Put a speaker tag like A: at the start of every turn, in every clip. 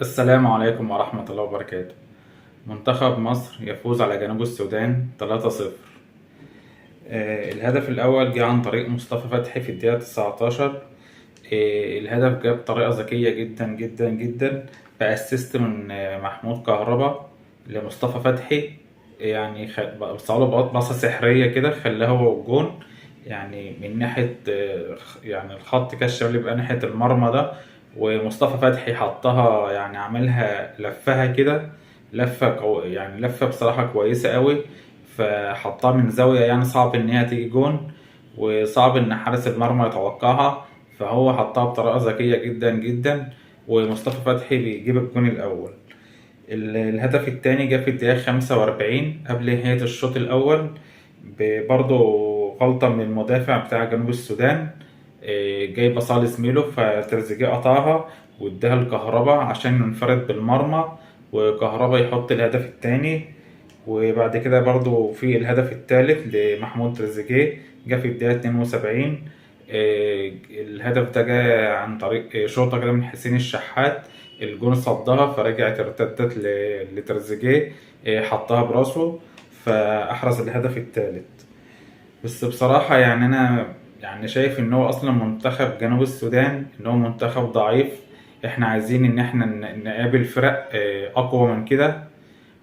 A: السلام عليكم ورحمة الله وبركاته. منتخب مصر يفوز على جنوب السودان 3-0. الهدف الأول جه عن طريق مصطفى فتحي في الدقيقة 19. الهدف جه بطريقة ذكية جدا جدا جدا، بأسيست من محمود كهربا لمصطفى فتحي. يعني بصاله بصة سحرية كده خلاه هو الجون. يعني من ناحية يعني الخط كده الشمالي بقى ناحية المرمى ده، ومصطفى فتحي حطها، يعني عملها لفها كده لفة يعني لفة بصراحة كويسة قوي. فحطها من زاوية يعني صعب إن هي تيجي جون، وصعب إن حارس المرمى يتوقعها. فهو حطها بطريقة ذكية جدا جدا، ومصطفى فتحي بيجيب الجون الأول. الهدف التاني جه في الدقيقة 45 قبل نهاية الشوط الأول، برضه غلطة من المدافع بتاع جنوب السودان. جاي بصال لزميله فتريزيجيه قطعها واداها لكهربا عشان ينفرد بالمرمى، وكهربا يحط الهدف التاني. وبعد كده برضو في الهدف الثالث لمحمود تريزيجيه جه في الدقيقة 72. الهدف ده جه عن طريق شوطة كده من حسين الشحات. الجون صدها فرجعت ارتدت لتريزيجيه، حطها براسه فأحرز الهدف الثالث. بس بصراحة يعني أنا يعني شايف إن هو أصلا منتخب جنوب السودان إن هو منتخب ضعيف. إحنا عايزين إن إحنا نقابل فرق أقوى من كده،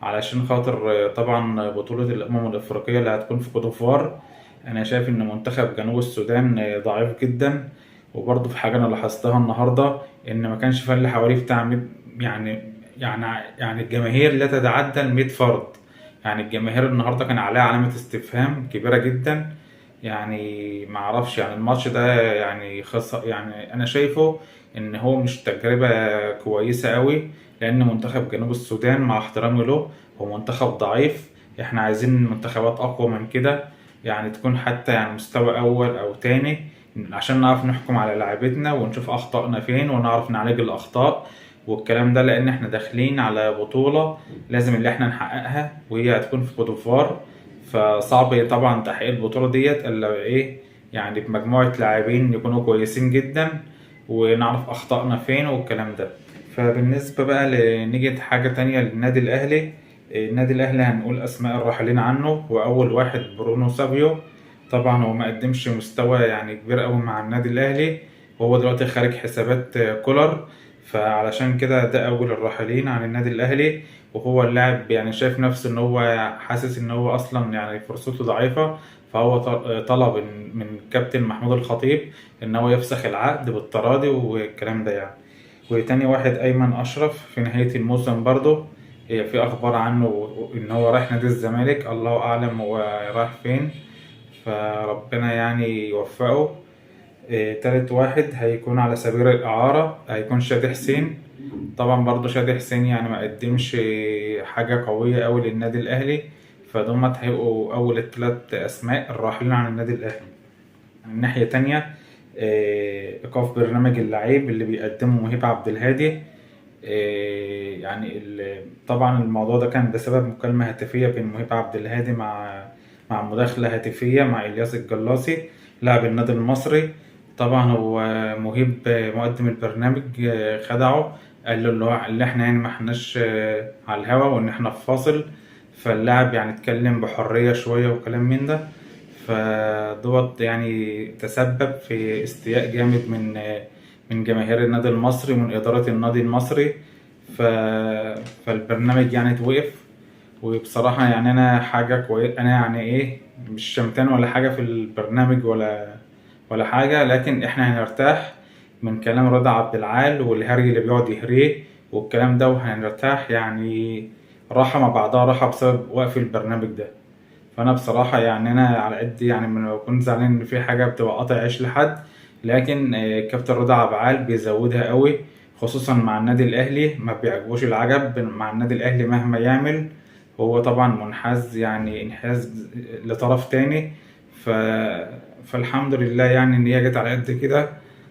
A: علشان خاطر طبعا بطولة الأمم الأفريقية اللي هتكون في كوت ديفوار. أنا شايف إن منتخب جنوب السودان ضعيف جدا. وبرضه في حاجة أنا لاحظتها النهاردة، إن ما كانش فيه إلا حوالي بتاع يعني الجماهير لا تتعدى 100 فرد. يعني الجماهير النهاردة كان عليها علامة استفهام كبيرة جدا. يعني معرفش، يعني الماتش ده يعني يعني أنا شايفه إن هو مش تجربة كويسة قوي، لأن منتخب جنوب السودان مع احترامي له هو منتخب ضعيف. احنا عايزين منتخبات أقوى من كده، يعني تكون حتى يعني مستوى أول أو تاني، عشان نعرف نحكم على لعيبتنا ونشوف أخطائنا فين ونعرف نعالج الأخطاء والكلام ده. لأن احنا داخلين على بطولة لازم اللي احنا نحققها، وهي هتكون في كوت ديفوار. فصعب طبعا تحقيق البطولة ديت إلا إيه، يعني بمجموعة لاعبين يكونوا كويسين جدا ونعرف أخطائنا فين والكلام ده. فبالنسبة بقى نيجي حاجة تانية للنادي الأهلي. النادي الأهلي هنقول أسماء الراحلين عنه، وأول واحد برونو سافيو. طبعا هو ما قدمش مستوى يعني كبير أوي مع النادي الأهلي، وهو دلوقتي خارج حسابات كولر. فعلشان كده ده أول الراحلين عن النادي الأهلي. وهو اللاعب يعني شايف نفسه إن هو حاسس إن هو أصلا يعني فرصته ضعيفة. فهو طلب من كابتن محمود الخطيب إن هو يفسخ العقد بالتراضي والكلام ده يعني. وتاني واحد أيمن أشرف في نهاية الموسم برضه. هي في أخبار عنه إن هو رايح نادي الزمالك، الله أعلم هو رايح فين. فربنا يعني يوفقه. تالت واحد هيكون على سبيل الإعارة هيكون شادي حسين. طبعا برضه شادي حسين يعني ما قدمش حاجة قوية أوي للنادي الأهلي. فدول هيبقوا أول التلات أسماء الراحلين عن النادي الأهلي. من ناحية تانية، إيقاف برنامج اللعيب اللي بيقدمه مهيب عبد الهادي. يعني طبعا الموضوع ده كان بسبب مكالمة هاتفية بين مهيب عبد الهادي مع مداخلة هاتفية مع إلياس الجلاصي لاعب النادي المصري. طبعا هو مهيب مقدم البرنامج خدعه، قال له اللي احنا يعني ما احناش على الهوا وان احنا في فاصل. فاللاعب يعني اتكلم بحرية شوية وكلام من ده. فدوت يعني تسبب في استياء جامد من جماهير النادي المصري ومن إدارة النادي المصري. ف... فالبرنامج يعني توقف. وبصراحة يعني أنا حاجة كويس، أنا يعني إيه مش شمتان ولا حاجة في البرنامج ولا حاجة، لكن إحنا هنرتاح من كلام رضا عبد العال والهري اللي بيقعد يهريه والكلام ده، وهنرتاح يعني راحة مع بعضها راحة بسبب وقف البرنامج ده. فانا بصراحه يعني انا على قد يعني من بكون زعلان ان في حاجه بتبقى قاطع عيش لحد، لكن كابتن رضا عبعال بيزودها قوي، خصوصا مع النادي الاهلي ما بيعجبوش العجب مع النادي الاهلي مهما يعمل. هو طبعا منحاز يعني انحاز لطرف تاني. ف... فالحمد لله يعني ان هي جت على قد كده.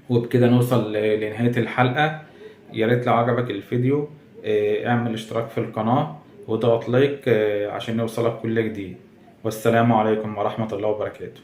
A: وبكده نوصل لنهايه الحلقه. يا ريت لو عجبك الفيديو اعمل اشتراك في القناه وضغط لايك عشان يوصلك كل جديد. والسلام عليكم ورحمة الله وبركاته.